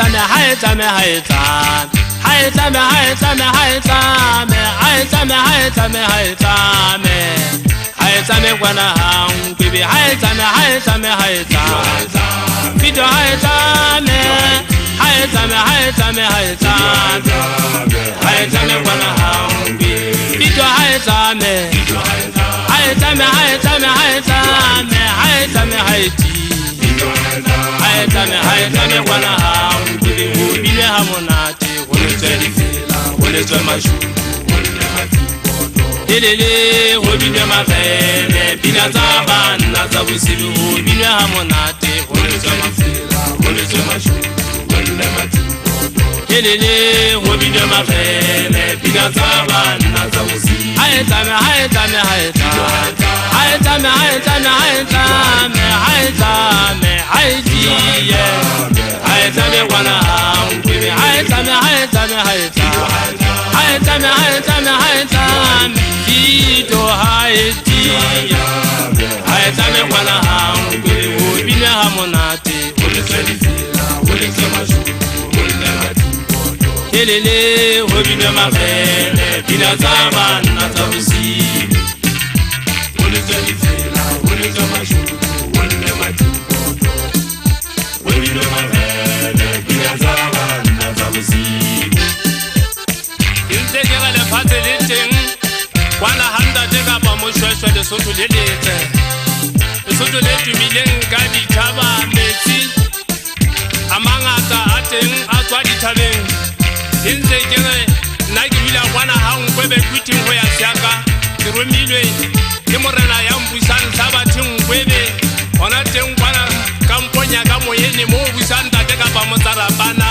haetsame haetsame haetsame haetsame haetsame haetsame haetsame haetsame haetsame haetsame kwana hankwibi haetsame haetsame haetsame video haetsame haetsame haetsame haetsame haetsame kwana hankwibi video haetsame haetsame haetsame haetsame haetsame haetsame haetsame haetsame kwana hankwibi ubile ha monate Oletswe mashu Lelele Hobinwe mafele Pina za banna za busibi Hobinwe hamonate Oletswe mashu Lelele Hobinwe mafele Pina za banna za busibi Haetsame haetsame haetsame Haetsame haetsame haetsame Haetsame haetiye Haetsame kwana hankwibi Haetsame haetsame haetsame Haetsame haetsame haetsame Video haetiye Haetsame kwana hankwibi Hobinwe hamonate Oletswe mashu Lelele Hobinwe mafele Pina za banna za busibi Oletswe mashu Hobinwe mafele Pina za banna za busibi Intekela lefatshe le teng kwana handa teka ba moshweshwe Lesotho le letse Lesotho le tumileng ka dithaba metsi a mangata a teng a tswa dithabeng Intekele nna ke bile kwana ha Nkwebe kwiting ho ya Siaka ke romilwe ke morena ya mbusang Sabathing Nkwebe hona teng kwana ka mponya ka moyene mo busang tate ka ba motsarapana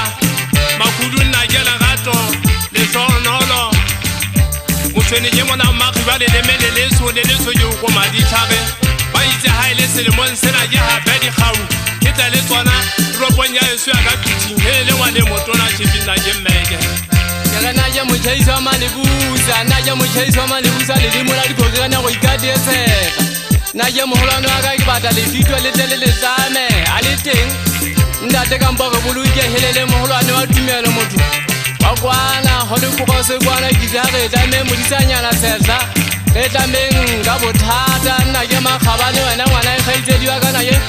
makudu nna ke lerato le sonolo Motshweni ke mona makgiba le lemele le so yo go madithabe ba itse ha ile selemong sena ke hape dikgau ke tla le tsona roponya eso ya ka piting hele ngwane motona chipina ke mmeke ke na ya mochaisa malibuza na ya mochaisa malibuza le dimola dikogela na go ikadietsega na ya moholano ga ke batla le fitwa le tele le tsame a le teng ndate ka mpa go boluke helele moholwane wa tumelo motho wa kwana hole go se kwana ke ja re tame modisanyana setla re tameng ka bothata nna ke makgabane wena ngwana e khaitsedi wa kana ye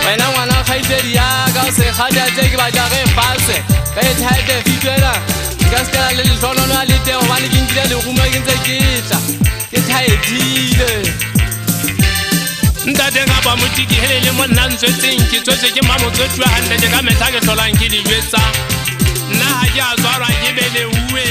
wena ngwana khaitsedi ya ka se khaja tse ke ba ja ge fase ke thaite fitwela ka ska le lolono a le teng ba le kintile le guma ke ntse ke tla ke thaitile Ndate nga ba motiki helele mo nna ntswetseng ke tswetse ke mamotsotwa hande ke ka metha ke hlolang ke di jwetsa nna ha ke a tswarwa ke bele uwe